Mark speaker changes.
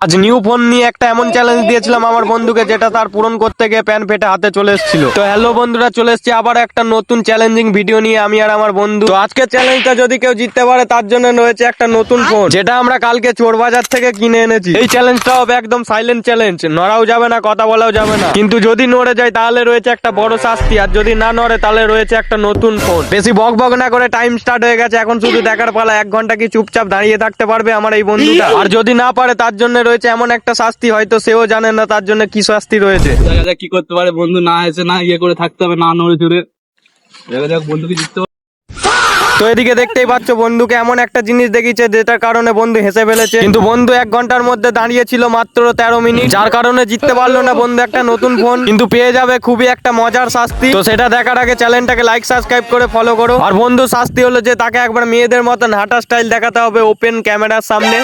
Speaker 1: আজ new phone নিয়ে একটা এমন চ্যালেঞ্জ দিয়েছিলাম আমার বন্ধুকে, যেটা তার পূরণ করতে গিয়ে প্যান ফেটে হাতে চলে এসেছিল। তো হ্যালো বন্ধুরা, চলে এসেছি আবার একটা নতুন চ্যালেঞ্জিং ভিডিও নিয়ে আমি আর আমার বন্ধু। তো আজকে চ্যালেঞ্জটা যদি কেউ জিততে পারে তার জন্য রয়েছে একটা নতুন ফোন, যেটা আমরা কালকে চোর বাজার থেকে কিনে এনেছি। এই চ্যালেঞ্জটা হবে একদম সাইলেন্ট চ্যালেঞ্জ, নড়াও যাবে না, কথা বলাও যাবে না। কিন্তু যদি নড়ে যায় তাহলে রয়েছে একটা বড় শাস্তি, আর যদি না নড়ে তাহলে রয়েছে একটা নতুন ফোন। বেশি বক বক না করে টাইম স্টার্ট হয়ে গেছে, এখন শুধু দেখার পালা 1 ঘন্টা কি চুপচাপ দাঁড়িয়ে থাকতে পারবে আমার এই বন্ধুটা। আর যদি না পারে তার জন্য রয়েছে এমন একটা শাস্তি, হয়তো সেও জানে না তার জন্য কি শাস্তি রয়েছে।
Speaker 2: দেখা যাক কি করতে পারে বন্ধু, না এসে না ইয়ে করে থাকতে হবে, না নড়ে চড়ে। দেখা যাক বন্ধুকে জিততে পারে।
Speaker 1: তো এদিকে দেখতেই পাচ্ছ বন্ধুকে এমন একটা জিনিস দেখিয়েছে যেটার কারণে বন্ধু হেসে ফেলেছে। কিন্তু বন্ধু 1 ঘন্টার মধ্যে দাঁড়িয়ে ছিল মাত্র 13 মিনিট, যার কারণে জিততে পারলো না বন্ধু একটা নতুন ফোন। কিন্তু পেয়ে যাবে খুবই একটা মজার শাস্তি। তো সেটা দেখার আগে চ্যানেলটাকে লাইক সাবস্ক্রাইব করে ফলো করো। আর বন্ধু শাস্তি হলো যে তাকে একবার মেয়েদের মতন হাঁটা স্টাইল দেখাতে হবে ওপেন ক্যামেরার সামনে।